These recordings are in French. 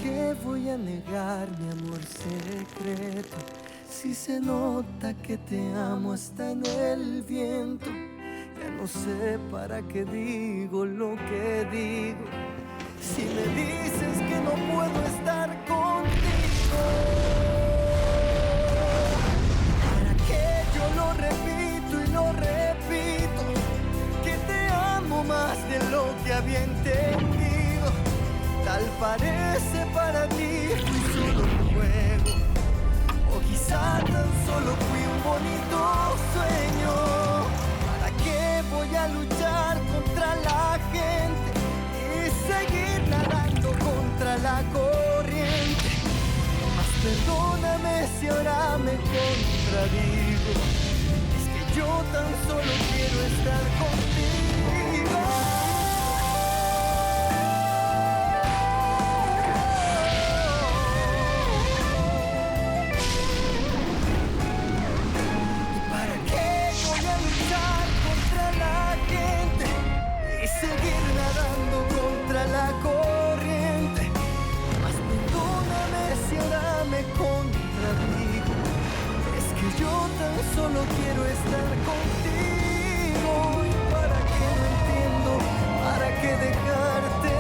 qué voy a negar mi amor secreto? Si se nota que te amo hasta en el viento. Ya no sé para qué digo lo que digo. Si me dices que no puedo estar contigo, ¿para qué yo lo repito y lo repito? Que te amo más de lo que había entendido. Tal parece para ti fui solo un juego, o quizá tan solo fui un bonito sueño. ¿Para qué voy a luchar contra la gente y seguir nadando contra la corriente? Mas perdóname si ahora me contradigo. Es que yo tan solo quiero estar contigo. Seguir nadando contra la corriente. Mas perdóname si ahora me contradigo. Es que yo tan solo quiero estar contigo. ¿Y para qué no entiendo? ¿Para qué dejarte?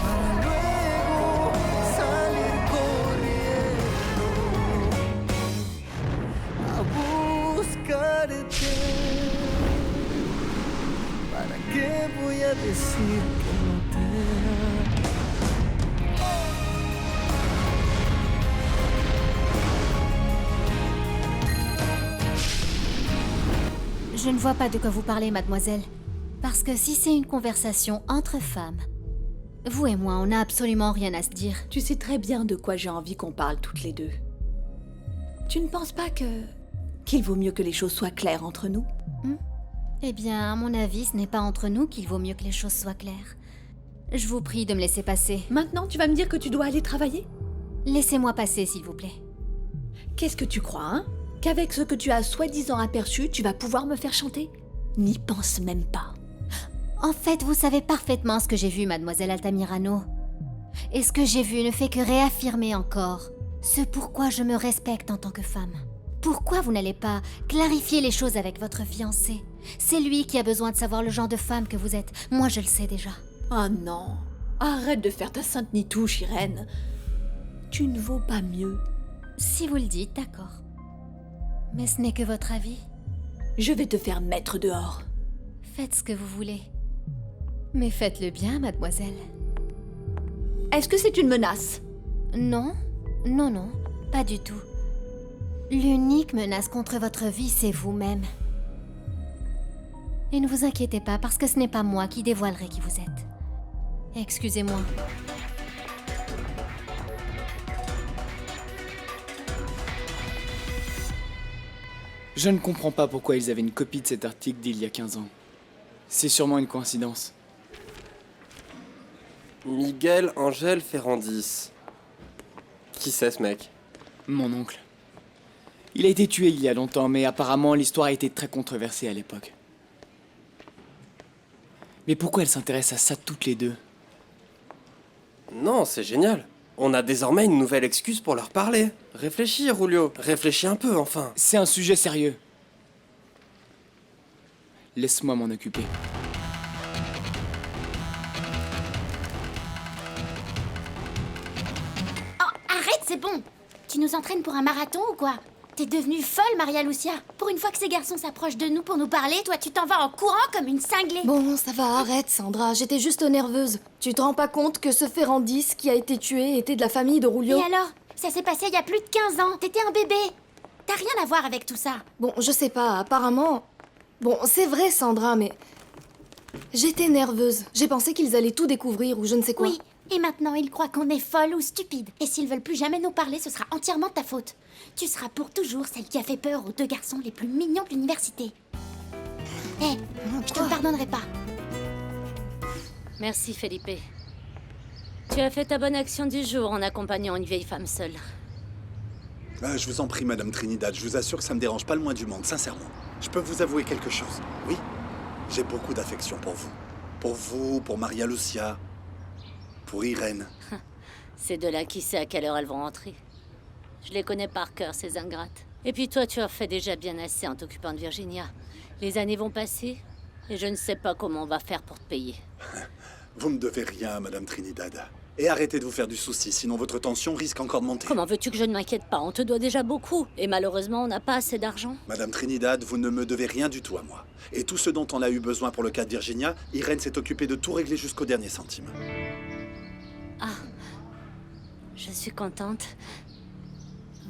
Para luego salir corriendo a buscarte. ¿Para qué voy a decir que no te amo? Je ne vois pas de quoi vous parlez, mademoiselle. Parce que si c'est une conversation entre femmes, vous et moi, on n'a absolument rien à se dire. Tu sais très bien de quoi j'ai envie qu'on parle toutes les deux. Tu ne penses pas qu'il vaut mieux que les choses soient claires entre nous? Eh bien, à mon avis, ce n'est pas entre nous qu'il vaut mieux que les choses soient claires. Je vous prie de me laisser passer. Maintenant, tu vas me dire que tu dois aller travailler? Laissez-moi passer, s'il vous plaît. Qu'est-ce que tu crois, hein? Qu'avec ce que tu as soi-disant aperçu, tu vas pouvoir me faire chanter? N'y pense même pas. En fait, vous savez parfaitement ce que j'ai vu, mademoiselle Altamirano. Et ce que j'ai vu ne fait que réaffirmer encore ce pourquoi je me respecte en tant que femme. Pourquoi vous n'allez pas clarifier les choses avec votre fiancé? C'est lui qui a besoin de savoir le genre de femme que vous êtes. Moi, je le sais déjà. Oh non, arrête de faire ta sainte nitouche, Irène. Tu ne vaux pas mieux. Si vous le dites, d'accord. Mais ce n'est que votre avis. Je vais te faire mettre dehors. Faites ce que vous voulez. Mais faites-le bien, mademoiselle. Est-ce que c'est une menace? Non, non, pas du tout. L'unique menace contre votre vie, c'est vous-même. Et ne vous inquiétez pas, parce que ce n'est pas moi qui dévoilerai qui vous êtes. Excusez-moi. Je ne comprends pas pourquoi ils avaient une copie de cet article d'il y a 15 ans. C'est sûrement une coïncidence. Miguel Angel Ferrandis. Qui c'est ce mec? Mon oncle. Il a été tué il y a longtemps, mais apparemment l'histoire a été très controversée à l'époque. Mais pourquoi elles s'intéressent à ça toutes les deux? Non, c'est génial. On a désormais une nouvelle excuse pour leur parler. Réfléchis, Julio. Réfléchis un peu, enfin. C'est un sujet sérieux. Laisse-moi m'en occuper. Oh, arrête, c'est bon. Tu nous entraînes pour un marathon ou quoi? T'es devenue folle, Maria Lucia. Pour une fois que ces garçons s'approchent de nous pour nous parler, toi tu t'en vas en courant comme une cinglée. Bon, ça va, arrête, Sandra. J'étais juste nerveuse. Tu te rends pas compte que ce Ferrandis qui a été tué était de la famille de Julio? Et alors? Ça s'est passé il y a plus de 15 ans. T'étais un bébé. T'as rien à voir avec tout ça. Bon, je sais pas, apparemment... Bon, c'est vrai, Sandra, mais... J'étais nerveuse. J'ai pensé qu'ils allaient tout découvrir ou je ne sais quoi. Oui, et maintenant ils croient qu'on est folle ou stupide. Et s'ils veulent plus jamais nous parler, ce sera entièrement ta faute. Tu seras pour toujours celle qui a fait peur aux deux garçons les plus mignons de l'université. Hé, je te le pardonnerai pas. Merci, Felipe. Tu as fait ta bonne action du jour en accompagnant une vieille femme seule. Je vous en prie, Madame Trinidad, je vous assure que ça me dérange pas le moins du monde, sincèrement. Je peux vous avouer quelque chose, oui? J'ai beaucoup d'affection pour vous. Pour vous, pour Maria Lucia, pour Irène. C'est de là qui sait à quelle heure elles vont rentrer. Je les connais par cœur, ces ingrates. Et puis toi, tu as fait déjà bien assez en t'occupant de Virginia. Les années vont passer, et je ne sais pas comment on va faire pour te payer. Vous me devez rien, Madame Trinidad. Et arrêtez de vous faire du souci, sinon votre tension risque encore de monter. Comment veux-tu que je ne m'inquiète pas? On te doit déjà beaucoup. Et malheureusement, on n'a pas assez d'argent. Madame Trinidad, vous ne me devez rien du tout à moi. Et tout ce dont on a eu besoin pour le cas de Virginia, Irène s'est occupée de tout régler jusqu'au dernier centime. Ah, je suis contente.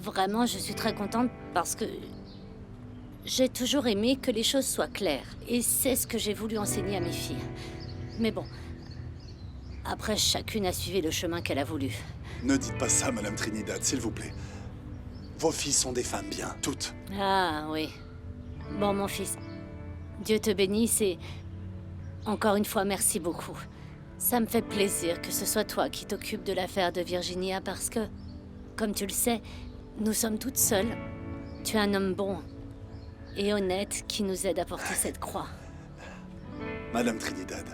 Vraiment, je suis très contente parce que j'ai toujours aimé que les choses soient claires. Et c'est ce que j'ai voulu enseigner à mes filles. Mais bon, après, chacune a suivi le chemin qu'elle a voulu. Ne dites pas ça, Madame Trinidad, s'il vous plaît. Vos filles sont des femmes bien, toutes. Ah oui. Bon, mon fils, Dieu te bénisse et encore une fois, merci beaucoup. Ça me fait plaisir que ce soit toi qui t'occupes de l'affaire de Virginia parce que, comme tu le sais, nous sommes toutes seules. Tu es un homme bon et honnête qui nous aide à porter cette croix. Madame Trinidad,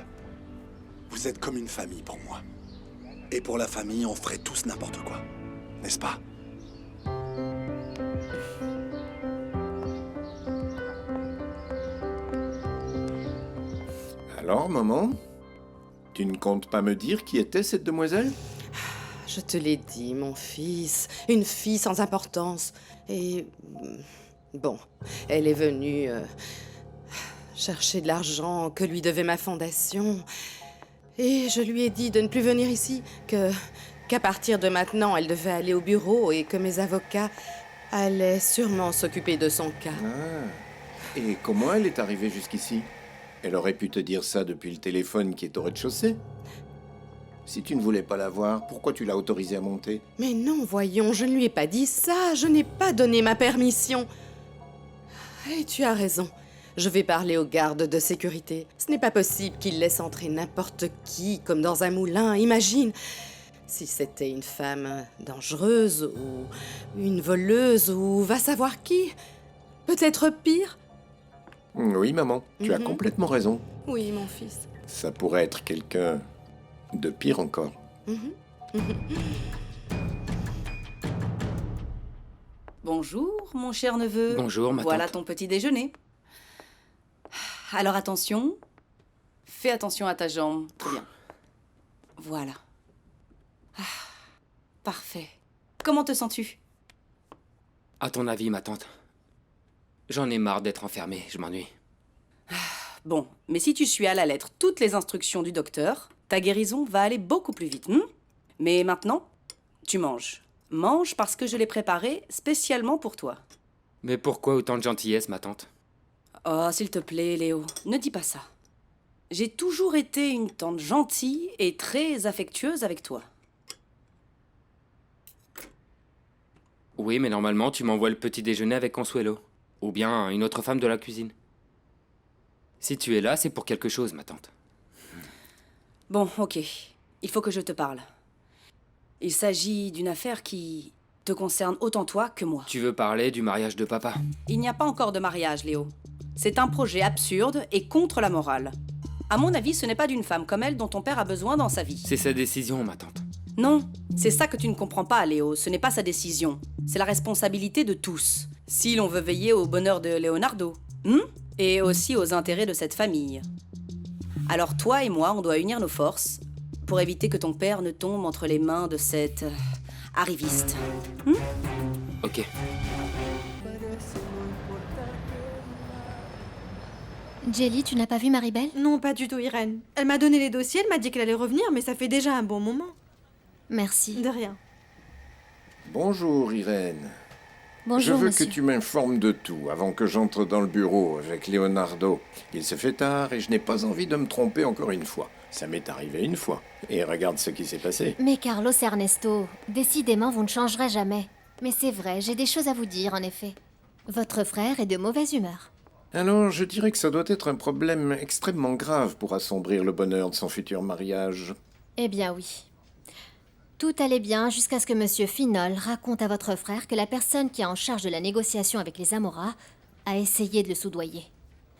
vous êtes comme une famille pour moi. Et pour la famille, on ferait tous n'importe quoi. N'est-ce pas? Alors, maman, tu ne comptes pas me dire qui était cette demoiselle? Je te l'ai dit, mon fils. Une fille sans importance. Et... bon, elle est venue chercher de l'argent que lui devait ma fondation. Et je lui ai dit de ne plus venir ici, qu'à partir de maintenant, elle devait aller au bureau et que mes avocats allaient sûrement s'occuper de son cas. Ah. Et comment elle est arrivée jusqu'ici? Elle aurait pu te dire ça depuis le téléphone qui est au rez-de-chaussée. Si tu ne voulais pas la voir, pourquoi tu l'as autorisée à monter? Mais non, voyons, je ne lui ai pas dit ça. Je n'ai pas donné ma permission. Et tu as raison. Je vais parler aux gardes de sécurité. Ce n'est pas possible qu'ils laissent entrer n'importe qui, comme dans un moulin. Imagine, si c'était une femme dangereuse, ou une voleuse, ou va savoir qui. Peut-être pire. Oui, maman, tu as complètement raison. Oui, mon fils. Ça pourrait être quelqu'un de pire encore. Bonjour, mon cher neveu. Bonjour, ma Voilà tante. ton petit déjeuner. Alors attention, fais attention à ta jambe. Très bien. Voilà. Ah, parfait. Comment te sens-tu? À ton avis, ma tante? J'en ai marre d'être enfermé, je m'ennuie. Bon, mais si tu suis à la lettre toutes les instructions du docteur, ta guérison va aller beaucoup plus vite. Mais maintenant, tu manges. Mange parce que je l'ai préparé spécialement pour toi. Mais pourquoi autant de gentillesse, ma tante? Oh, s'il te plaît, Léo, ne dis pas ça. J'ai toujours été une tante gentille et très affectueuse avec toi. Oui, mais normalement, tu m'envoies le petit déjeuner avec Consuelo. Ou bien une autre femme de la cuisine. Si tu es là, c'est pour quelque chose, ma tante. Bon, ok. Il faut que je te parle. Il s'agit d'une affaire qui te concerne autant toi que moi. Tu veux parler du mariage de papa? Il n'y a pas encore de mariage, Léo. C'est un projet absurde et contre la morale. À mon avis, ce n'est pas d'une femme comme elle dont ton père a besoin dans sa vie. C'est sa décision, ma tante. Non, c'est ça que tu ne comprends pas, Léo. Ce n'est pas sa décision. C'est la responsabilité de tous. Si l'on veut veiller au bonheur de Leonardo. Et aussi aux intérêts de cette famille. Alors toi et moi, on doit unir nos forces pour éviter que ton père ne tombe entre les mains de cette arriviste. Ok. Jelly, tu n'as pas vu Maribel? Non, pas du tout, Irène. Elle m'a donné les dossiers, elle m'a dit qu'elle allait revenir, mais ça fait déjà un bon moment. Merci. De rien. Bonjour, Irène. Bonjour, Je veux monsieur. que tu m'informes de tout avant que j'entre dans le bureau avec Leonardo. Il se fait tard et je n'ai pas envie de me tromper encore une fois. Ça m'est arrivé une fois. Et regarde ce qui s'est passé. Mais Carlos et Ernesto, décidément, vous ne changerez jamais. Mais c'est vrai, j'ai des choses à vous dire, en effet. Votre frère est de mauvaise humeur. Alors, je dirais que ça doit être un problème extrêmement grave pour assombrir le bonheur de son futur mariage. Eh bien oui. Tout allait bien jusqu'à ce que Monsieur Finol raconte à votre frère que la personne qui est en charge de la négociation avec les Amora a essayé de le soudoyer.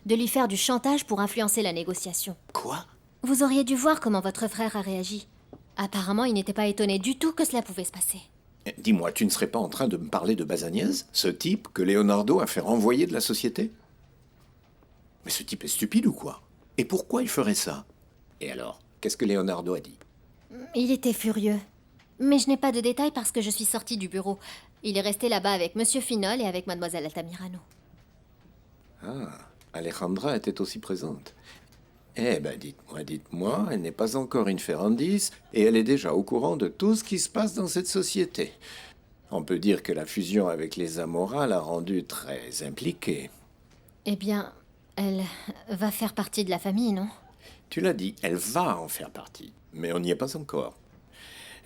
De lui faire du chantage pour influencer la négociation. Quoi? Vous auriez dû voir comment votre frère a réagi. Apparemment, il n'était pas étonné du tout que cela pouvait se passer. Dis-moi, tu ne serais pas en train de me parler de Bazagnez, ce type que Leonardo a fait renvoyer de la société? Mais ce type est stupide ou quoi? Et pourquoi il ferait ça? Et alors, qu'est-ce que Leonardo a dit? Il était furieux. Mais je n'ai pas de détails parce que je suis sortie du bureau. Il est resté là-bas avec Monsieur Finol et avec Mademoiselle Altamirano. Ah, Alejandra était aussi présente. Eh ben, dites-moi, elle n'est pas encore une Ferrandis et elle est déjà au courant de tout ce qui se passe dans cette société. On peut dire que la fusion avec les Amora l'a rendue très impliquée. Eh bien, elle va faire partie de la famille, non? Tu l'as dit, elle va en faire partie, mais on n'y est pas encore.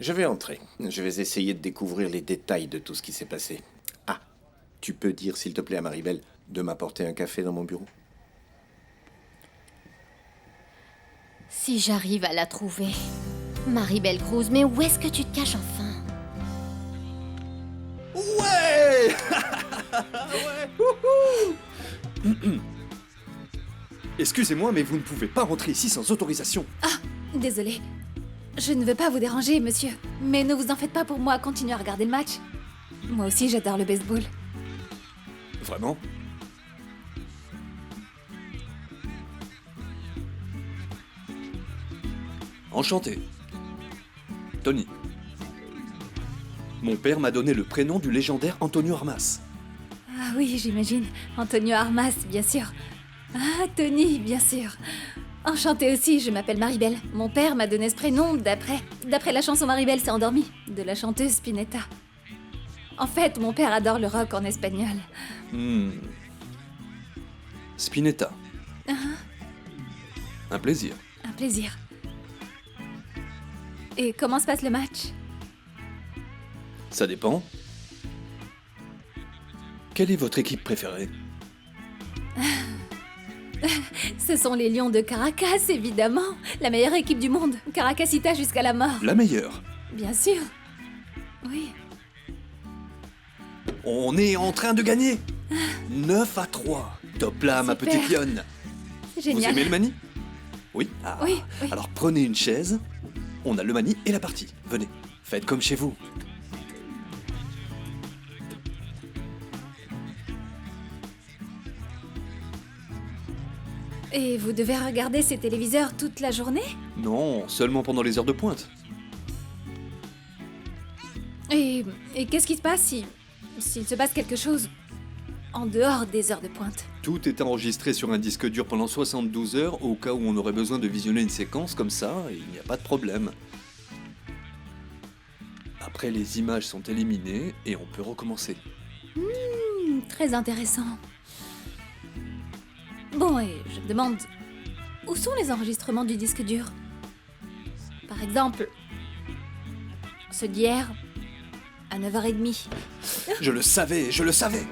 Je vais entrer. Je vais essayer de découvrir les détails de tout ce qui s'est passé. Ah, tu peux dire, s'il te plaît, à Maribel de m'apporter un café dans mon bureau? Si j'arrive à la trouver. Maribel Cruz, mais où est-ce que tu te caches enfin? Ouais. Ouais. Excusez-moi, mais vous ne pouvez pas rentrer ici sans autorisation. Ah, désolé. Je ne veux pas vous déranger, monsieur. Mais ne vous en faites pas pour moi, continuez à regarder le match. Moi aussi, j'adore le baseball. Vraiment? Enchanté. Tony. Mon père m'a donné le prénom du légendaire Antonio Armas. Ah oui, j'imagine. Antonio Armas, bien sûr. Ah, Tony, bien sûr. Enchantée aussi, je m'appelle Maribel. Mon père m'a donné ce prénom d'après la chanson Maribel s'est endormie, de la chanteuse Spinetta. En fait, mon père adore le rock en espagnol. Spinetta. Un plaisir. Un plaisir. Et comment se passe le match? Ça dépend. Quelle est votre équipe préférée? Ce sont les Lions de Caracas, évidemment. La meilleure équipe du monde. Caracasita jusqu'à la mort. La meilleure. Bien sûr. Oui. On est en train de gagner. 9-3. Top là, ma petite lionne. Génial. Vous aimez le mani? Oui. Oui. Alors prenez une chaise. On a le mani et la partie. Venez, faites comme chez vous. Et vous devez regarder ces téléviseurs toute la journée? Non, seulement pendant les heures de pointe. Et qu'est-ce qui se passe s'il se passe quelque chose en dehors des heures de pointe? Tout est enregistré sur un disque dur pendant 72 heures au cas où on aurait besoin de visionner une séquence comme ça, et il n'y a pas de problème. Après, les images sont éliminées et on peut recommencer. Très intéressant. Bon, et je me demande, où sont les enregistrements du disque dur? Par exemple, ceux d'hier, à 9h30. Je le savais.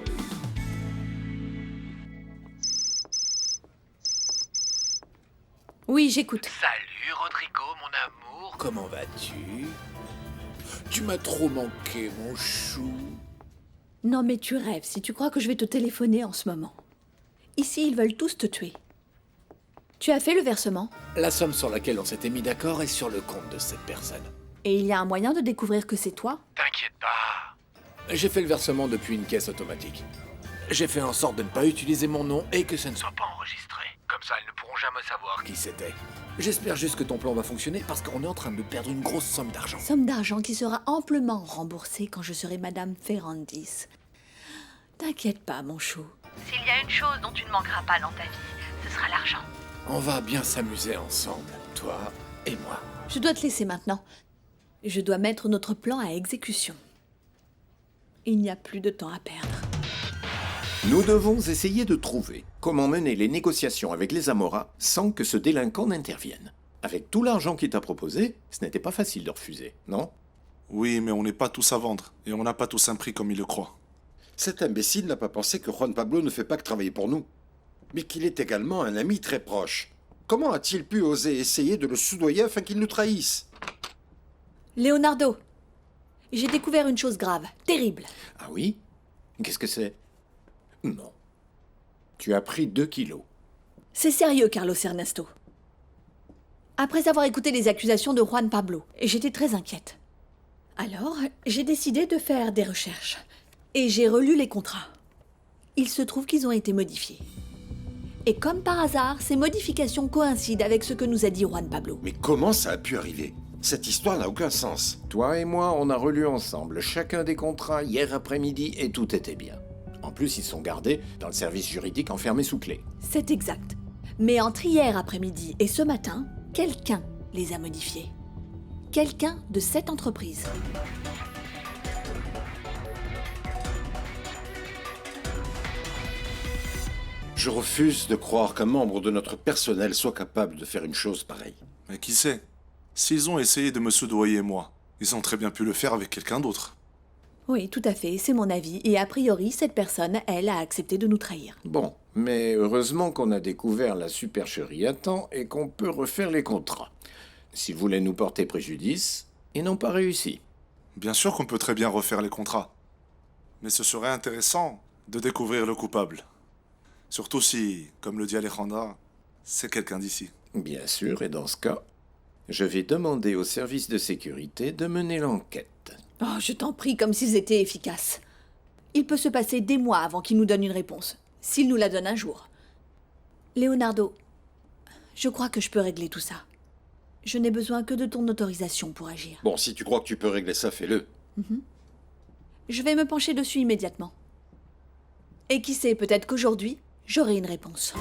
Oui, j'écoute. Salut Rodrigo, mon amour. Comment vas-tu? Tu m'as trop manqué, mon chou. Non mais tu rêves si tu crois que je vais te téléphoner en ce moment. Ici, ils veulent tous te tuer. Tu as fait le versement? La somme sur laquelle on s'était mis d'accord est sur le compte de cette personne. Et il y a un moyen de découvrir que c'est toi? T'inquiète pas. J'ai fait le versement depuis une caisse automatique. J'ai fait en sorte de ne pas utiliser mon nom et que ça ne soit pas enregistré. Comme ça, elles ne pourront jamais savoir qui c'était. J'espère juste que ton plan va fonctionner parce qu'on est en train de perdre une grosse somme d'argent. Somme d'argent qui sera amplement remboursée quand je serai Madame Ferrandis. T'inquiète pas, mon chou. S'il y a une chose dont tu ne manqueras pas dans ta vie, ce sera l'argent. On va bien s'amuser ensemble, toi et moi. Je dois te laisser maintenant. Je dois mettre notre plan à exécution. Il n'y a plus de temps à perdre. Nous devons essayer de trouver comment mener les négociations avec les Amora sans que ce délinquant n'intervienne. Avec tout l'argent qu'il t'a proposé, ce n'était pas facile de refuser, non? Oui, mais on n'est pas tous à vendre, et on n'a pas tous un prix comme il le croit. Cet imbécile n'a pas pensé que Juan Pablo ne fait pas que travailler pour nous, mais qu'il est également un ami très proche. Comment a-t-il pu oser essayer de le soudoyer afin qu'il nous trahisse? Leonardo, j'ai découvert une chose grave, terrible. Ah oui? Qu'est-ce que c'est? Non. Tu as pris 2 kilos. C'est sérieux, Carlos Ernesto. après avoir écouté les accusations de Juan Pablo, et j'étais très inquiète. Alors, j'ai décidé de faire des recherches. Et j'ai relu les contrats. Il se trouve qu'ils ont été modifiés. Et comme par hasard, ces modifications coïncident avec ce que nous a dit Juan Pablo. Mais comment ça a pu arriver? Cette histoire n'a aucun sens. Toi et moi, on a relu ensemble chacun des contrats hier après-midi et tout était bien. En plus, ils sont gardés dans le service juridique enfermés sous clé. C'est exact. Mais entre hier après-midi et ce matin, quelqu'un les a modifiés. Quelqu'un de cette entreprise. Je refuse de croire qu'un membre de notre personnel soit capable de faire une chose pareille. Mais qui sait? S'ils ont essayé de me soudoyer, moi, ils ont très bien pu le faire avec quelqu'un d'autre. Oui, tout à fait, c'est mon avis. Et a priori, cette personne, elle, a accepté de nous trahir. Bon, mais heureusement qu'on a découvert la supercherie à temps et qu'on peut refaire les contrats. S'ils voulaient nous porter préjudice, ils n'ont pas réussi. Bien sûr qu'on peut très bien refaire les contrats. Mais ce serait intéressant de découvrir le coupable. Surtout si, comme le dit Alejandra, c'est quelqu'un d'ici. Bien sûr, et dans ce cas, je vais demander au service de sécurité de mener l'enquête. Oh, je t'en prie, comme s'ils étaient efficaces. Il peut se passer des mois avant qu'ils nous donnent une réponse, s'ils nous la donnent un jour. Leonardo, je crois que je peux régler tout ça. Je n'ai besoin que de ton autorisation pour agir. Bon, si tu crois que tu peux régler ça, fais-le. Je vais me pencher dessus immédiatement. Et qui sait, peut-être qu'aujourd'hui, j'aurai une réponse.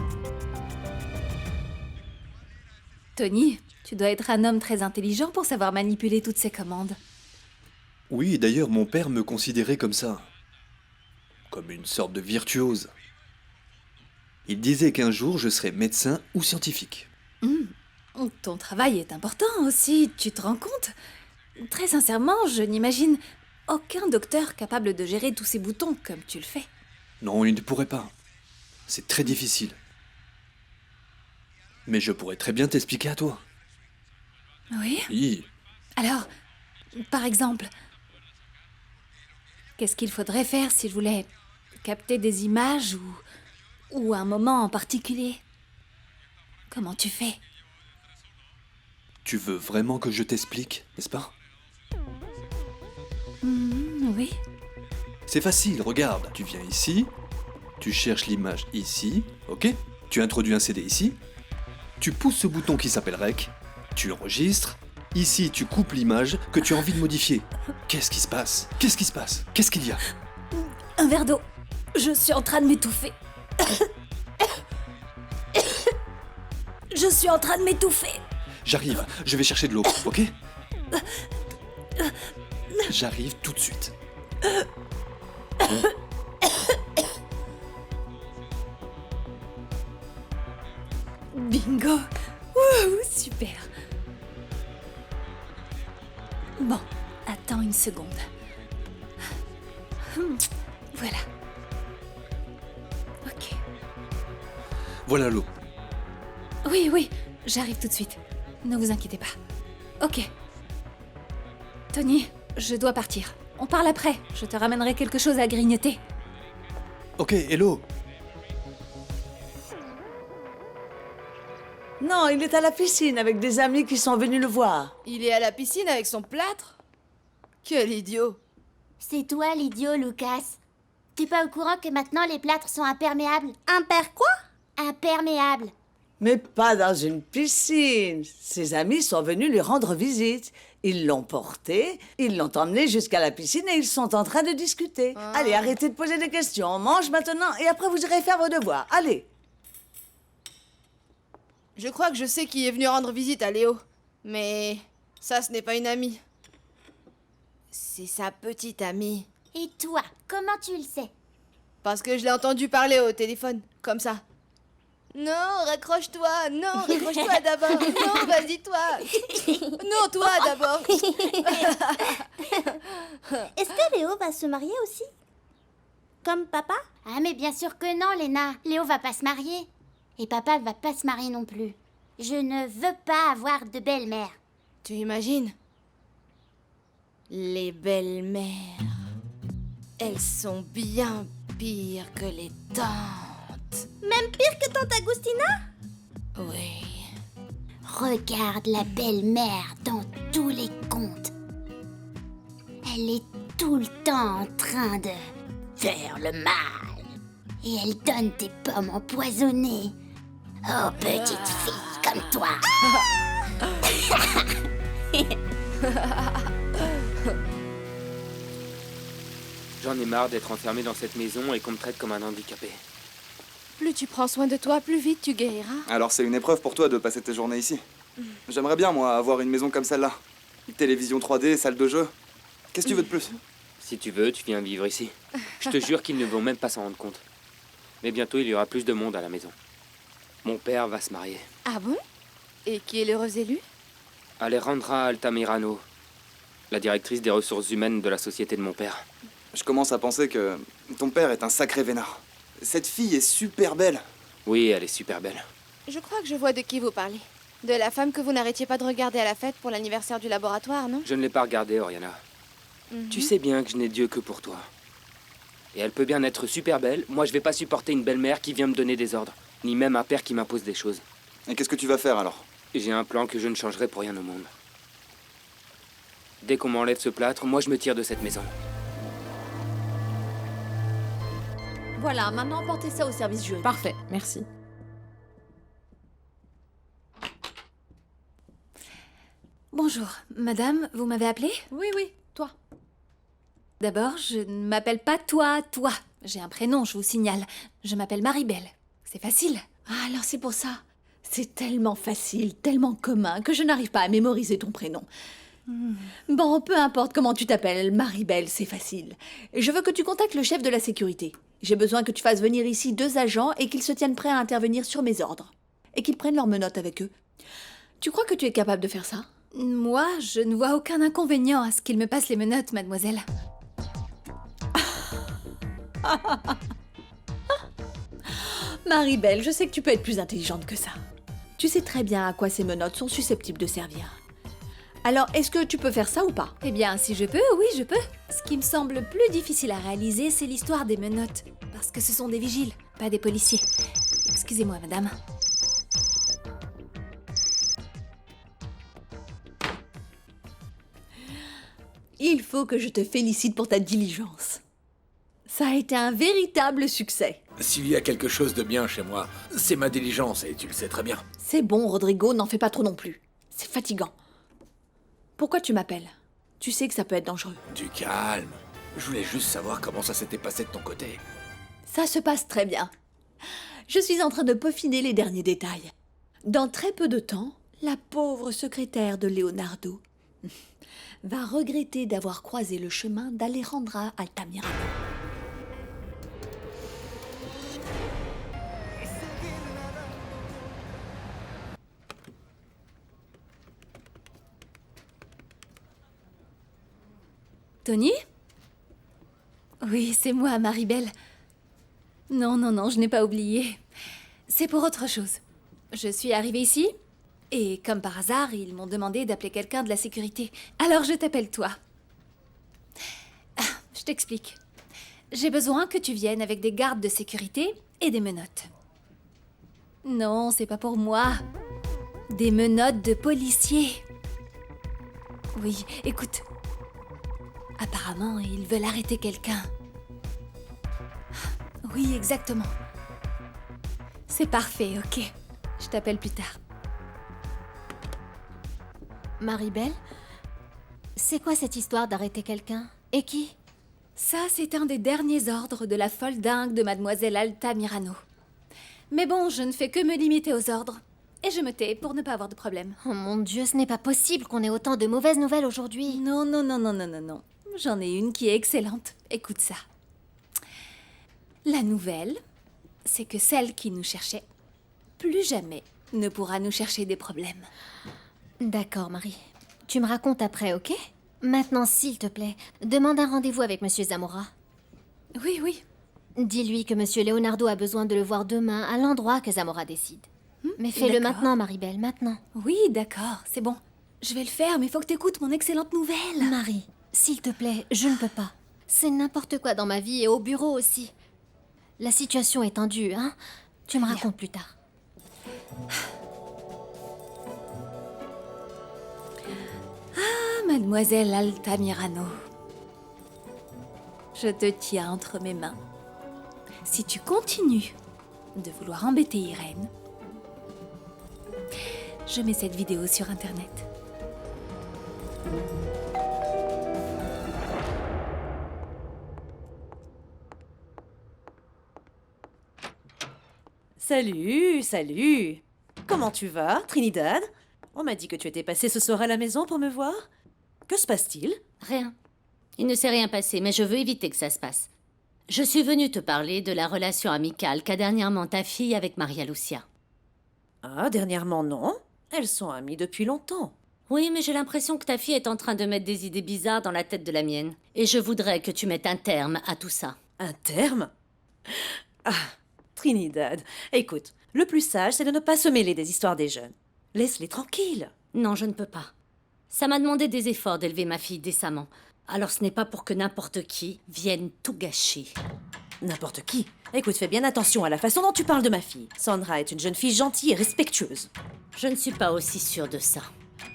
Tony, tu dois être un homme très intelligent pour savoir manipuler toutes ces commandes. Oui, d'ailleurs, mon père me considérait comme ça. Comme une sorte de virtuose. Il disait qu'un jour, je serais médecin ou scientifique. Ton travail est important aussi, tu te rends compte? Très sincèrement, je n'imagine aucun docteur capable de gérer tous ces boutons comme tu le fais. Non, il ne pourrait pas. C'est très difficile. Mais je pourrais très bien t'expliquer à toi. Oui? Oui. Alors, par exemple, qu'est-ce qu'il faudrait faire si je voulais capter des images ou un moment en particulier? Comment tu fais? Tu veux vraiment que je t'explique, n'est-ce pas? Oui. C'est facile, regarde. Tu viens ici, tu cherches l'image ici, ok? Tu introduis un CD ici, tu pousses ce bouton qui s'appelle REC, tu enregistres, ici tu coupes l'image que tu as envie de modifier. Qu'est-ce qui se passe? Qu'est-ce qui se passe? Qu'est-ce qu'il y a? Un verre d'eau. Je suis en train de m'étouffer. Je suis en train de m'étouffer. J'arrive, je vais chercher de l'eau, ok? J'arrive tout de suite. Bingo! Wouh, super! Bon, attends une seconde. Voilà. Ok. Voilà l'eau. Oui, j'arrive tout de suite. Ne vous inquiétez pas. Ok. Tony, je dois partir. On parle après. Je te ramènerai quelque chose à grignoter. Ok, hello. Non, il est à la piscine avec des amis qui sont venus le voir. Il est à la piscine avec son plâtre? Quel idiot! C'est toi l'idiot, Lucas. T'es pas au courant que maintenant les plâtres sont imperméables? Quoi? Imperméables. Mais pas dans une piscine. Ses amis sont venus lui rendre visite. Ils l'ont porté, ils l'ont emmené jusqu'à la piscine et ils sont en train de discuter. Allez, arrêtez de poser des questions. On mange maintenant et après vous irez faire vos devoirs. Allez. Je crois que je sais qui est venu rendre visite à Léo. Mais ça, ce n'est pas une amie. C'est sa petite amie. Et toi, comment tu le sais? Parce que je l'ai entendu parler au téléphone, comme ça. Non, raccroche-toi. Non, raccroche-toi d'abord. Non, vas-y, toi. Non, toi d'abord. Est-ce que Léo va se marier aussi? Comme papa? Ah, mais bien sûr que non, Léna. Léo va pas se marier. Et papa va pas se marier non plus. Je ne veux pas avoir de belle-mère. Tu imagines? Les belles-mères, elles sont bien pires que les tantes. Même pire que tante Agustina? Oui. Regarde la belle-mère dans tous les contes. Elle est tout le temps en train de faire le mal. Et elle donne des pommes empoisonnées aux petites filles comme toi. J'en ai marre d'être enfermé dans cette maison et qu'on me traite comme un handicapé. Plus tu prends soin de toi, plus vite tu guériras. Alors c'est une épreuve pour toi de passer tes journées ici. J'aimerais bien, moi, avoir une maison comme celle-là. Une télévision 3D, salle de jeu. Qu'est-ce que tu veux de plus? Si tu veux, tu viens vivre ici. Je te jure qu'ils ne vont même pas s'en rendre compte. Mais bientôt, il y aura plus de monde à la maison. Mon père va se marier. Ah bon? Et qui est l'heureuse élue? Alejandra Altamirano, la directrice des ressources humaines de la société de mon père. Je commence à penser que ton père est un sacré vénard. Cette fille est super belle. Oui, elle est super belle. Je crois que je vois de qui vous parlez. De la femme que vous n'arrêtiez pas de regarder à la fête pour l'anniversaire du laboratoire, non? Je ne l'ai pas regardée, Oriana. Tu sais bien que je n'ai Dieu que pour toi. Et elle peut bien être super belle. Moi, je vais pas supporter une belle-mère qui vient me donner des ordres. Ni même un père qui m'impose des choses. Et qu'est-ce que tu vas faire alors? J'ai un plan que je ne changerai pour rien au monde. Dès qu'on m'enlève ce plâtre, moi je me tire de cette maison. Voilà, maintenant portez ça au service juridique. Parfait, merci. Bonjour, madame, vous m'avez appelé? Oui, toi. D'abord, je ne m'appelle pas toi. J'ai un prénom, je vous signale. Je m'appelle Maribel. C'est facile. Ah, alors c'est pour ça. C'est tellement facile, tellement commun, que je n'arrive pas à mémoriser ton prénom. Bon, peu importe comment tu t'appelles, Maribel, c'est facile. Je veux que tu contactes le chef de la sécurité. J'ai besoin que tu fasses venir ici 2 agents et qu'ils se tiennent prêts à intervenir sur mes ordres. Et qu'ils prennent leurs menottes avec eux. Tu crois que tu es capable de faire ça? Moi, je ne vois aucun inconvénient à ce qu'il me passe les menottes, mademoiselle. Maribel, je sais que tu peux être plus intelligente que ça. Tu sais très bien à quoi ces menottes sont susceptibles de servir. Alors, est-ce que tu peux faire ça ou pas? Eh bien, si je peux, oui, je peux. Ce qui me semble le plus difficile à réaliser, c'est l'histoire des menottes. Parce que ce sont des vigiles, pas des policiers. Excusez-moi, madame. Il faut que je te félicite pour ta diligence. Ça a été un véritable succès. S'il y a quelque chose de bien chez moi, c'est ma diligence et tu le sais très bien. C'est bon, Rodrigo, n'en fais pas trop non plus. C'est fatigant. Pourquoi tu m'appelles? Tu sais que ça peut être dangereux. Du calme. Je voulais juste savoir comment ça s'était passé de ton côté. Ça se passe très bien. Je suis en train de peaufiner les derniers détails. Dans très peu de temps, la pauvre secrétaire de Leonardo va regretter d'avoir croisé le chemin d'Alejandra Altamirano. Tony? Oui, c'est moi, Maribel. Non, je n'ai pas oublié. C'est pour autre chose. Je suis arrivée ici, et comme par hasard, ils m'ont demandé d'appeler quelqu'un de la sécurité. Alors je t'appelle toi. Je t'explique. J'ai besoin que tu viennes avec des gardes de sécurité et des menottes. Non, c'est pas pour moi. Des menottes de policiers. Oui, écoute. Apparemment, ils veulent arrêter quelqu'un. Oui, exactement. C'est parfait, ok. Je t'appelle plus tard. Maribel? C'est quoi cette histoire d'arrêter quelqu'un? Et qui? Ça, c'est un des derniers ordres de la folle dingue de mademoiselle Altamirano. Mais bon, je ne fais que me limiter aux ordres. Et je me tais pour ne pas avoir de problème. Oh mon Dieu, ce n'est pas possible qu'on ait autant de mauvaises nouvelles aujourd'hui. Non. J'en ai une qui est excellente. Écoute ça. La nouvelle, c'est que celle qui nous cherchait, plus jamais ne pourra nous chercher des problèmes. D'accord, Marie. Tu me racontes après, ok? Maintenant, s'il te plaît, demande un rendez-vous avec Monsieur Zamora. Oui. Dis-lui que Monsieur Leonardo a besoin de le voir demain à l'endroit que Zamora décide. Mais fais-le maintenant, Maribel, maintenant. Oui, d'accord, c'est bon. Je vais le faire, mais faut que t'écoutes mon excellente nouvelle. Marie, s'il te plaît, je ne peux pas. C'est n'importe quoi dans ma vie et au bureau aussi. La situation est tendue, hein? Tu me racontes plus tard. Mademoiselle Altamirano, je te tiens entre mes mains. Si tu continues de vouloir embêter Irène, je mets cette vidéo sur Internet. Salut, salut. Comment tu vas, Trinidad? On m'a dit que tu étais passée ce soir à la maison pour me voir. Que se passe-t-il? Rien. Il ne s'est rien passé, mais je veux éviter que ça se passe. Je suis venue te parler de la relation amicale qu'a dernièrement ta fille avec Maria Lucia. Ah, dernièrement, non. Elles sont amies depuis longtemps. Oui, mais j'ai l'impression que ta fille est en train de mettre des idées bizarres dans la tête de la mienne. Et je voudrais que tu mettes un terme à tout ça. Un terme? Ah, Trinidad, écoute, le plus sage, c'est de ne pas se mêler des histoires des jeunes. Laisse-les tranquilles. Non, je ne peux pas. Ça m'a demandé des efforts d'élever ma fille décemment. Alors ce n'est pas pour que n'importe qui vienne tout gâcher. N'importe qui? Écoute, fais bien attention à la façon dont tu parles de ma fille. Sandra est une jeune fille gentille et respectueuse. Je ne suis pas aussi sûre de ça.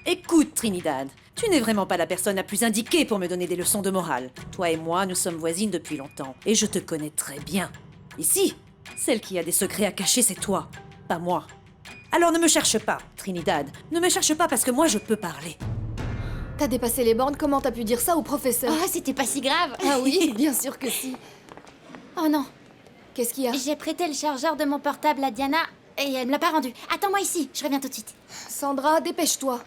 Écoute, Trinidad, tu n'es vraiment pas la personne la plus indiquée pour me donner des leçons de morale. Toi et moi, nous sommes voisines depuis longtemps, et je te connais très bien. Ici, celle qui a des secrets à cacher, c'est toi, pas moi. Alors ne me cherche pas, Trinidad. Ne me cherche pas parce que moi, je peux parler. T'as dépassé les bornes, comment t'as pu dire ça au professeur? Oh, c'était pas si grave. Ah oui, bien sûr que si. Oh non. Qu'est-ce qu'il y a? J'ai prêté le chargeur de mon portable à Diana et elle me l'a pas rendu. Attends-moi ici, je reviens tout de suite. Sandra, dépêche-toi.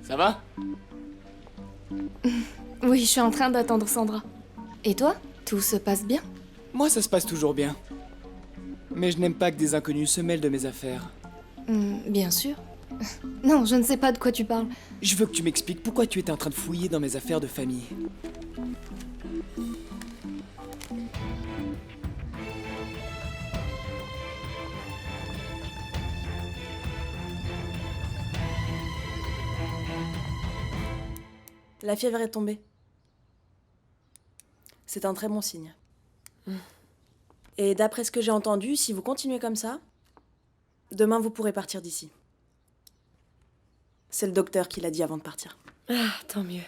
Ça va? Oui, je suis en train d'attendre Sandra. Et toi? Tout se passe bien? Moi, ça se passe toujours bien. Mais je n'aime pas que des inconnus se mêlent de mes affaires. Bien sûr. Non, je ne sais pas de quoi tu parles. Je veux que tu m'expliques pourquoi tu étais en train de fouiller dans mes affaires de famille. La fièvre est tombée. C'est un très bon signe. Et d'après ce que j'ai entendu, si vous continuez comme ça, demain vous pourrez partir d'ici. C'est le docteur qui l'a dit avant de partir. Ah, tant mieux.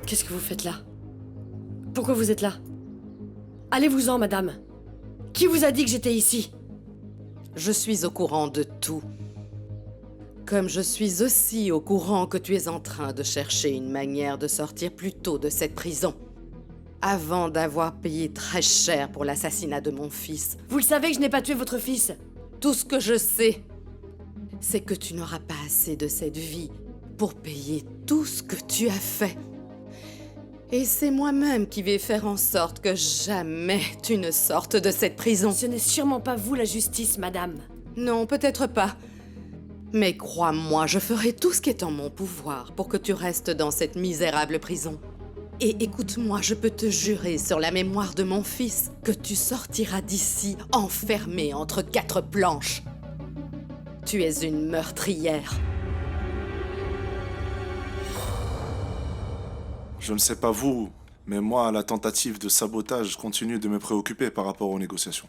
Qu'est-ce que vous faites là? Pourquoi vous êtes là? Allez-vous-en, madame. Qui vous a dit que j'étais ici? Je suis au courant de tout. Comme je suis aussi au courant que tu es en train de chercher une manière de sortir plus tôt de cette prison. Avant d'avoir payé très cher pour l'assassinat de mon fils. Vous le savez que je n'ai pas tué votre fils. Tout ce que je sais, c'est que tu n'auras pas assez de cette vie pour payer tout ce que tu as fait. Et c'est moi-même qui vais faire en sorte que jamais tu ne sortes de cette prison. Ce n'est sûrement pas vous la justice, madame. Non, peut-être pas. Mais crois-moi, je ferai tout ce qui est en mon pouvoir pour que tu restes dans cette misérable prison. Et écoute-moi, je peux te jurer sur la mémoire de mon fils que tu sortiras d'ici enfermé entre 4 planches. Tu es une meurtrière. Je ne sais pas vous, mais moi, la tentative de sabotage continue de me préoccuper par rapport aux négociations.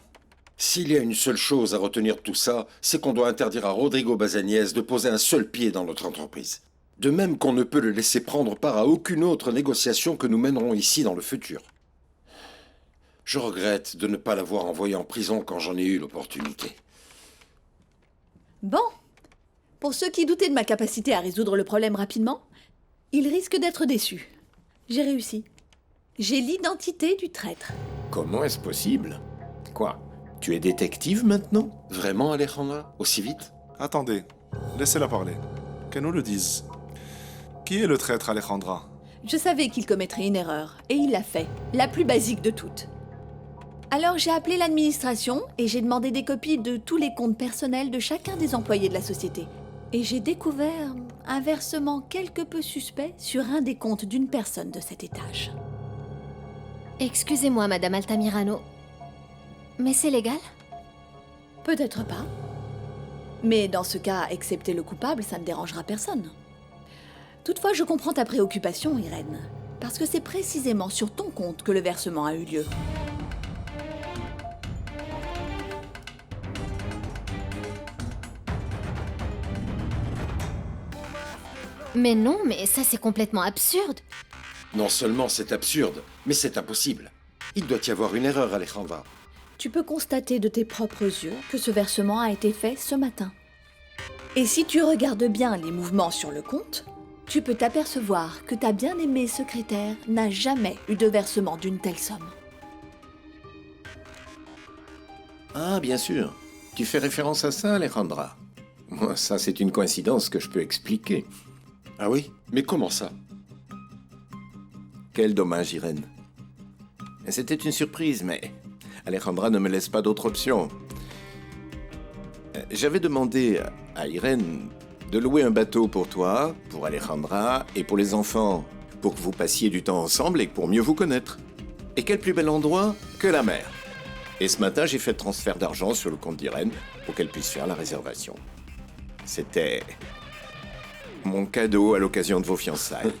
S'il y a une seule chose à retenir de tout ça, c'est qu'on doit interdire à Rodrigo Bazaniez de poser un seul pied dans notre entreprise. De même qu'on ne peut le laisser prendre part à aucune autre négociation que nous mènerons ici dans le futur. Je regrette de ne pas l'avoir envoyé en prison quand j'en ai eu l'opportunité. Bon. Pour ceux qui doutaient de ma capacité à résoudre le problème rapidement, ils risquent d'être déçus. J'ai réussi. J'ai l'identité du traître. Comment est-ce possible? Quoi? Tu es détective maintenant? Vraiment, Alejandra? Aussi vite? Attendez, laissez-la parler. Qu'elle nous le dise. Qui est le traître, Alejandra? Je savais qu'il commettrait une erreur, et il l'a fait, la plus basique de toutes. Alors j'ai appelé l'administration et j'ai demandé des copies de tous les comptes personnels de chacun des employés de la société. Et j'ai découvert un versement quelque peu suspect sur un des comptes d'une personne de cet étage. Excusez-moi, Madame Altamirano, mais c'est légal? Peut-être pas. Mais dans ce cas, excepté le coupable, ça ne dérangera personne. Toutefois, je comprends ta préoccupation, Irène, parce que c'est précisément sur ton compte que le versement a eu lieu. Mais non, mais ça c'est complètement absurde. Non seulement c'est absurde, mais c'est impossible. Il doit y avoir une erreur, Alejandra. Tu peux constater de tes propres yeux que ce versement a été fait ce matin. Et si tu regardes bien les mouvements sur le compte, tu peux t'apercevoir que ta bien-aimée secrétaire n'a jamais eu de versement d'une telle somme. Ah, bien sûr. Tu fais référence à ça, Alejandra. Moi, ça, c'est une coïncidence que je peux expliquer. Ah oui? Mais comment ça? Quel dommage, Irène. C'était une surprise, mais Alejandra ne me laisse pas d'autre option. J'avais demandé à Irène de louer un bateau pour toi, pour Alejandra et pour les enfants, pour que vous passiez du temps ensemble et pour mieux vous connaître. Et quel plus bel endroit que la mer. Et ce matin, j'ai fait le transfert d'argent sur le compte d'Irène pour qu'elle puisse faire la réservation. C'était mon cadeau à l'occasion de vos fiançailles.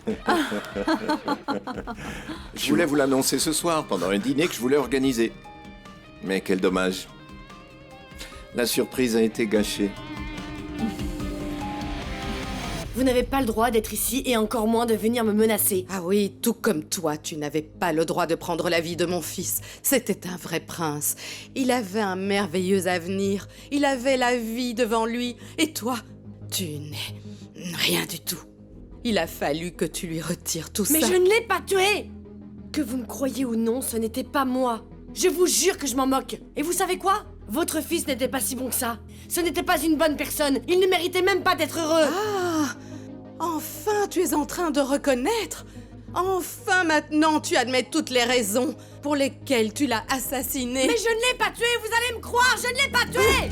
Je voulais vous l'annoncer ce soir pendant un dîner que je voulais organiser. Mais quel dommage. La surprise a été gâchée. Vous n'avez pas le droit d'être ici et encore moins de venir me menacer. Ah oui, tout comme toi, tu n'avais pas le droit de prendre la vie de mon fils. C'était un vrai prince. Il avait un merveilleux avenir. Il avait la vie devant lui. Et toi, tu n'es rien du tout. Il a fallu que tu lui retires tout Mais ça. je ne l'ai pas tué! Que vous me croyez ou non, ce n'était pas moi. Je vous jure que je m'en moque. Et vous savez quoi? Votre fils n'était pas si bon que ça. Ce n'était pas une bonne personne. Il ne méritait même pas d'être heureux. Ah! Enfin, tu es en train de reconnaître. Enfin, maintenant, tu admets toutes les raisons pour lesquelles tu l'as assassiné. Mais je ne l'ai pas tué, vous allez me croire, je ne l'ai pas tué!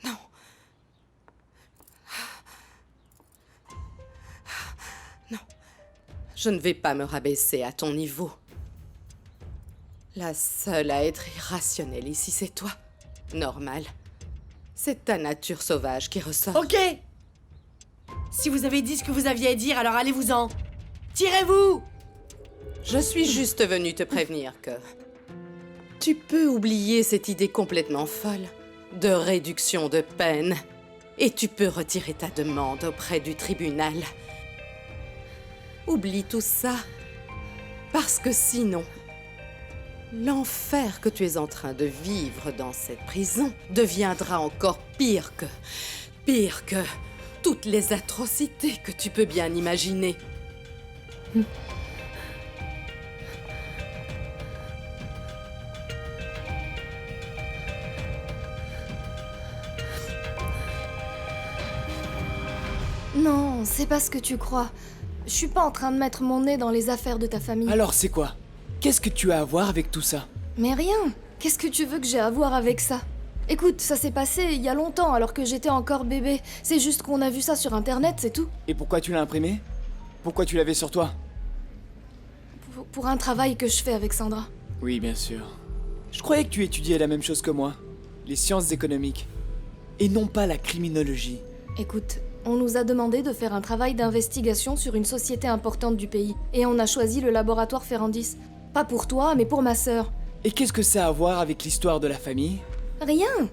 Non. Non. Je ne vais pas me rabaisser à ton niveau. La seule à être irrationnelle ici, c'est toi. Normal. C'est ta nature sauvage qui ressort. Ok! Si vous avez dit ce que vous aviez à dire, alors allez-vous-en! Tirez-vous! Je suis juste venue te prévenir que... Tu peux oublier cette idée complètement folle de réduction de peine. Et tu peux retirer ta demande auprès du tribunal. Oublie tout ça. Parce que sinon... l'enfer que tu es en train de vivre dans cette prison deviendra encore pire que toutes les atrocités que tu peux bien imaginer. Non, c'est pas ce que tu crois. Je suis pas en train de mettre mon nez dans les affaires de ta famille. Alors c'est quoi? Qu'est-ce que tu as à voir avec tout ça? Mais rien. Qu'est-ce que tu veux que j'ai à voir avec ça? Écoute, ça s'est passé il y a longtemps alors que j'étais encore bébé. C'est juste qu'on a vu ça sur internet, c'est tout. Et pourquoi tu l'as imprimé? Pourquoi tu l'avais sur toi? Pour un travail que je fais avec Sandra. Oui, bien sûr. Je croyais que tu étudiais la même chose que moi. Les sciences économiques. Et non pas la criminologie. Écoute, on nous a demandé de faire un travail d'investigation sur une société importante du pays. Et on a choisi le laboratoire Ferrandis. Pas pour toi, mais pour ma sœur. Et qu'est-ce que ça a à voir avec l'histoire de la famille? Rien.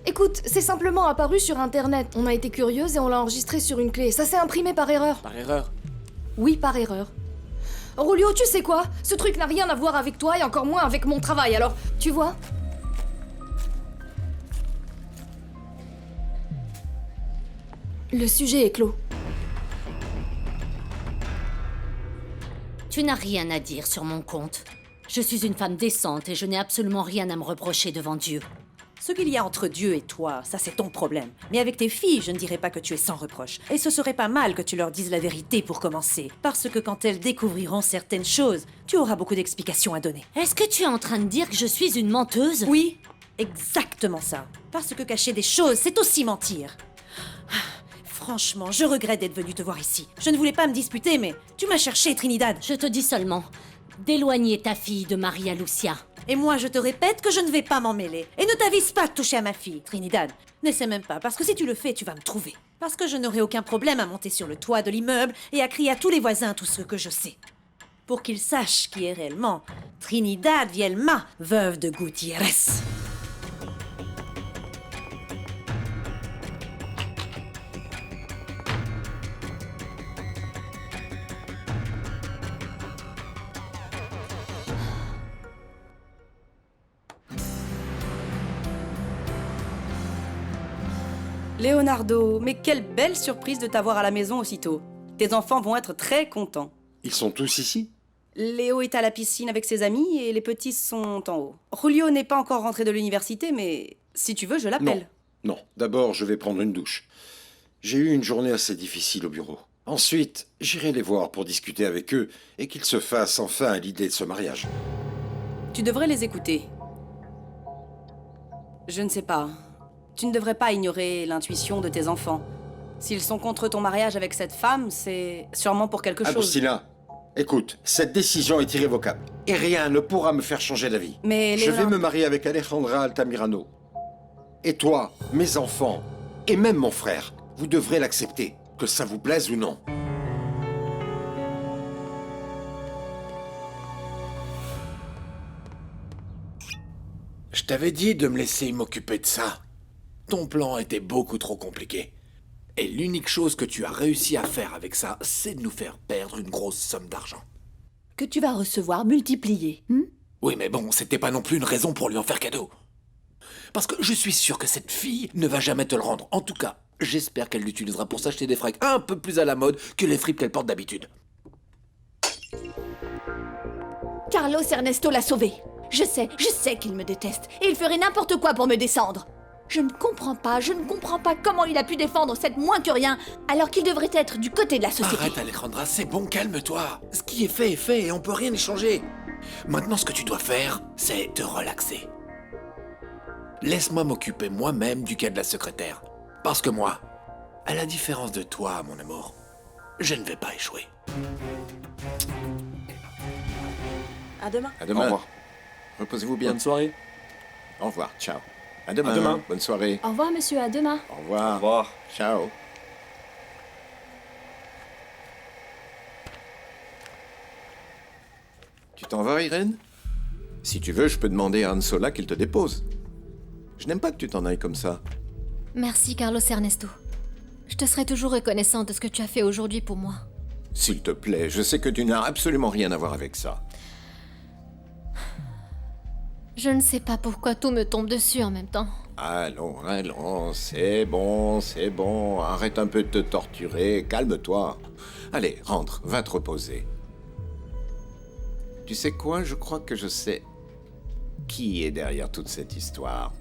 Écoute, c'est simplement apparu sur internet. On a été curieuse et on l'a enregistré sur une clé. Ça s'est imprimé par erreur. Par erreur? Oui, par erreur. Rolio, tu sais quoi? Ce truc n'a rien à voir avec toi et encore moins avec mon travail, alors, tu vois? Le sujet est clos. Tu n'as rien à dire sur mon compte. Je suis une femme décente et je n'ai absolument rien à me reprocher devant Dieu. Ce qu'il y a entre Dieu et toi, ça c'est ton problème. Mais avec tes filles, je ne dirais pas que tu es sans reproche. Et ce serait pas mal que tu leur dises la vérité pour commencer. Parce que quand elles découvriront certaines choses, tu auras beaucoup d'explications à donner. Est-ce que tu es en train de dire que je suis une menteuse? Oui, exactement ça. Parce que cacher des choses, c'est aussi mentir. Franchement, je regrette d'être venue te voir ici. Je ne voulais pas me disputer, mais tu m'as cherché, Trinidad. Je te dis seulement d'éloigner ta fille de Maria Lucia. Et moi, je te répète que je ne vais pas m'en mêler. Et ne t'avise pas de toucher à ma fille, Trinidad. N'essaie même pas, parce que si tu le fais, tu vas me trouver. Parce que je n'aurai aucun problème à monter sur le toit de l'immeuble et à crier à tous les voisins tout ce que je sais. Pour qu'ils sachent qui est réellement Trinidad Vielma, veuve de Gutiérrez. Leonardo, mais quelle belle surprise de t'avoir à la maison aussitôt. Tes enfants vont être très contents. Ils sont tous ici? Léo est à la piscine avec ses amis et les petits sont en haut. Julio n'est pas encore rentré de l'université, mais si tu veux, je l'appelle. Non, d'abord je vais prendre une douche. J'ai eu une journée assez difficile au bureau. Ensuite, j'irai les voir pour discuter avec eux et qu'ils se fassent enfin à l'idée de ce mariage. Tu devrais les écouter. Je ne sais pas. Tu ne devrais pas ignorer l'intuition de tes enfants. S'ils sont contre ton mariage avec cette femme, c'est sûrement pour quelque chose. Agostina, écoute, cette décision est irrévocable. Et rien ne pourra me faire changer d'avis. Mais je vais me marier avec Alejandra Altamirano. Et toi, mes enfants, et même mon frère, vous devrez l'accepter, que ça vous plaise ou non. Je t'avais dit de me laisser m'occuper de ça. Ton plan était beaucoup trop compliqué. Et l'unique chose que tu as réussi à faire avec ça, c'est de nous faire perdre une grosse somme d'argent. Que tu vas recevoir multiplié. Oui, mais bon, c'était pas non plus une raison pour lui en faire cadeau. Parce que je suis sûr que cette fille ne va jamais te le rendre. En tout cas, j'espère qu'elle l'utilisera pour s'acheter des fringues un peu plus à la mode que les fripes qu'elle porte d'habitude. Carlos Ernesto l'a sauvé. Je sais qu'il me déteste. Et il ferait n'importe quoi pour me descendre. Je ne comprends pas comment il a pu défendre cette moins que rien, alors qu'il devrait être du côté de la société. Arrête, Alejandra, c'est bon, calme-toi. Ce qui est fait et on peut rien y changer. Maintenant, ce que tu dois faire, c'est te relaxer. Laisse-moi m'occuper moi-même du cas de la secrétaire. Parce que moi, à la différence de toi, mon amour, je ne vais pas échouer. À demain. À demain. Au revoir. Reposez-vous bien. Bonne soirée. Au revoir. Ciao. À demain. À demain. Bonne soirée. Au revoir, monsieur, à demain. Au revoir. Au revoir. Ciao. Tu t'en vas, Irène? Si tu veux, je peux demander à Ansola qu'il te dépose. Je n'aime pas que tu t'en ailles comme ça. Merci, Carlos Ernesto. Je te serai toujours reconnaissante de ce que tu as fait aujourd'hui pour moi. S'il te plaît, je sais que tu n'as absolument rien à voir avec ça. Je ne sais pas pourquoi tout me tombe dessus en même temps. Allons, c'est bon. Arrête un peu de te torturer, calme-toi. Allez, rentre, va te reposer. Tu sais quoi, je crois que je sais qui est derrière toute cette histoire.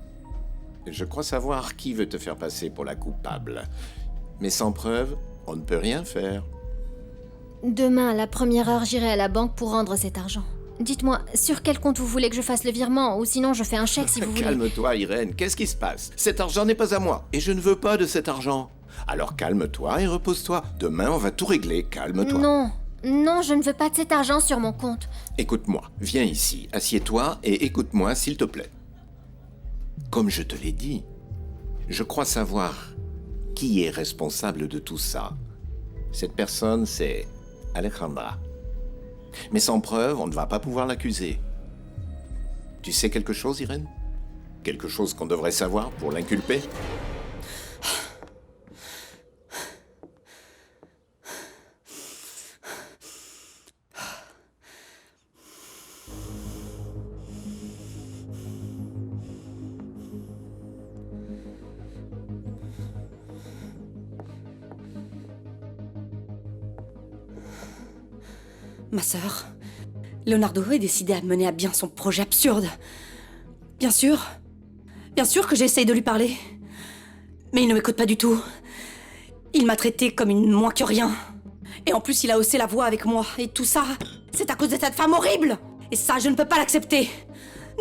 Je crois savoir qui veut te faire passer pour la coupable. Mais sans preuve, on ne peut rien faire. Demain, à la première heure, j'irai à la banque pour rendre cet argent. Dites-moi, sur quel compte vous voulez que je fasse le virement, ou sinon je fais un chèque si vous voulez. Calme-toi, Irène, qu'est-ce qui se passe? Cet argent n'est pas à moi, et je ne veux pas de cet argent. Alors calme-toi et repose-toi. Demain, on va tout régler, calme-toi. Non, je ne veux pas de cet argent sur mon compte. Écoute-moi, viens ici, assieds-toi et écoute-moi, s'il te plaît. Comme je te l'ai dit, je crois savoir qui est responsable de tout ça. Cette personne, c'est Alejandra. Mais sans preuve, on ne va pas pouvoir l'accuser. Tu sais quelque chose, Irène? Quelque chose qu'on devrait savoir pour l'inculper? Ma sœur, Leonardo est décidé à mener à bien son projet absurde. Bien sûr. Bien sûr que j'essaye de lui parler. Mais il ne m'écoute pas du tout. Il m'a traité comme une moins que rien. Et en plus, il a haussé la voix avec moi. Et tout ça, c'est à cause de cette femme horrible. Et ça, je ne peux pas l'accepter.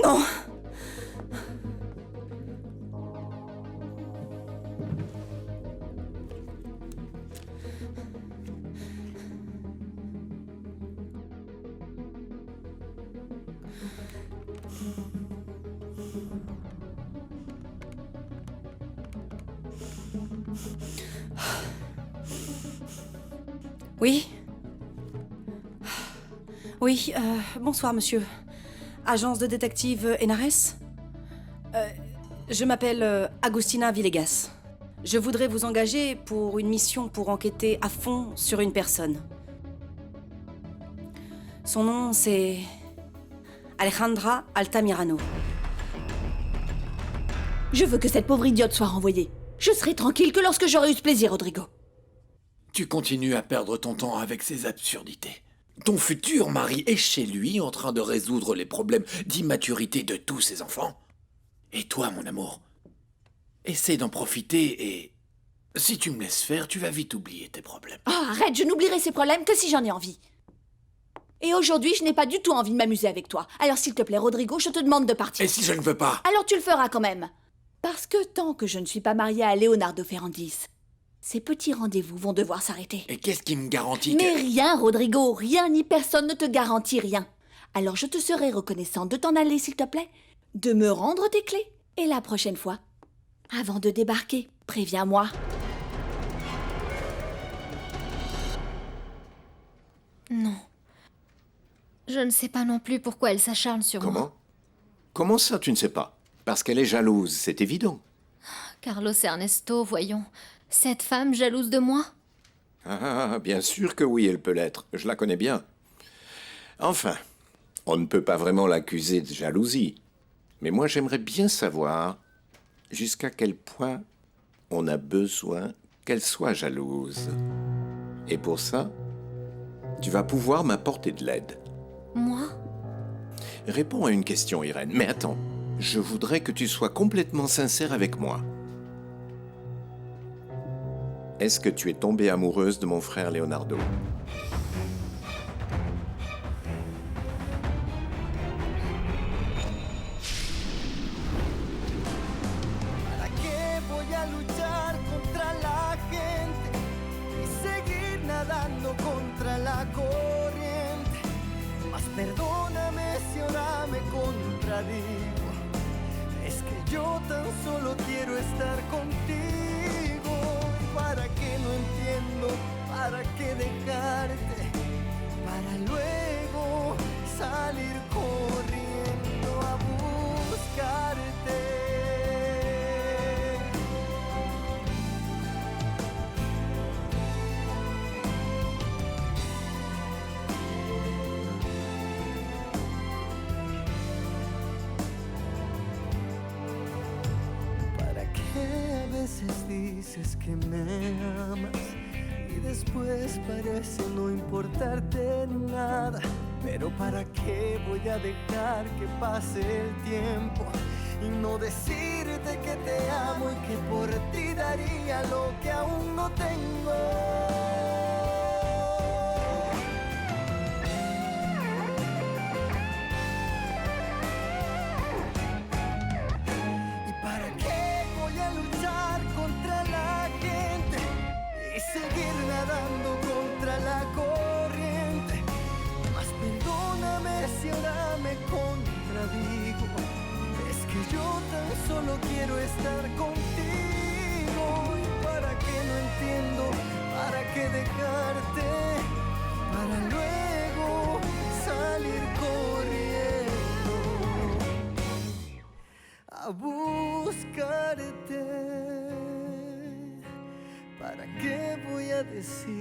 Non. Oui. Oui, bonsoir, monsieur. Agence de détective Henares. Je m'appelle Agustina Villegas. Je voudrais vous engager pour une mission pour enquêter à fond sur une personne. Son nom, c'est Alejandra Altamirano. Je veux que cette pauvre idiote soit renvoyée. Je serai tranquille que lorsque j'aurai eu ce plaisir, Rodrigo. Tu continues à perdre ton temps avec ces absurdités. Ton futur mari est chez lui en train de résoudre les problèmes d'immaturité de tous ses enfants. Et toi, mon amour, essaie d'en profiter et... si tu me laisses faire, tu vas vite oublier tes problèmes. Oh, arrête, je n'oublierai ces problèmes que si j'en ai envie. Et aujourd'hui, je n'ai pas du tout envie de m'amuser avec toi. Alors s'il te plaît, Rodrigo, je te demande de partir. Et si je ne veux pas? Alors tu le feras quand même. Parce que tant que je ne suis pas mariée à Leonardo Ferrandis, ces petits rendez-vous vont devoir s'arrêter. Et qu'est-ce qui me garantit que... Mais rien, Rodrigo, rien ni personne ne te garantit rien. Alors je te serai reconnaissante de t'en aller, s'il te plaît, de me rendre tes clés. Et la prochaine fois, avant de débarquer, préviens-moi. Non. Je ne sais pas non plus pourquoi elle s'acharne sur moi. Comment ça, tu ne sais pas? Parce qu'elle est jalouse, c'est évident. Carlos Ernesto, voyons. Cette femme jalouse de moi? Ah, bien sûr que oui, elle peut l'être. Je la connais bien. Enfin, on ne peut pas vraiment l'accuser de jalousie. Mais moi, j'aimerais bien savoir jusqu'à quel point on a besoin qu'elle soit jalouse. Et pour ça, tu vas pouvoir m'apporter de l'aide. Moi? Réponds à une question, Irène. Mais attends, je voudrais que tu sois complètement sincère avec moi. Est-ce que tu es tombée amoureuse de mon frère Leonardo? ¿Para qué voy a luchar contra la gente y seguir nadando contra la corriente? Mas perdóname si ahora me contradigo. Es que yo tan solo quiero estar contigo. ¿Para qué no entiendo? ¿Para qué dejarte? Para luego salir corriendo a buscarte. ¿Para qué a veces dices que me amas y después parece no importarte nada? Pero ¿para qué voy a dejar que pase el tiempo y no decirte que te amo y que por ti daría lo que aún no tengo? Nadando contra la corriente. Mas perdóname si ahora me contradigo. Es que yo tan solo quiero estar contigo. ¿Y para qué no entiendo? ¿Para qué dejarte? Para luego salir corriendo a buscarte. ¿Para qué voy a decir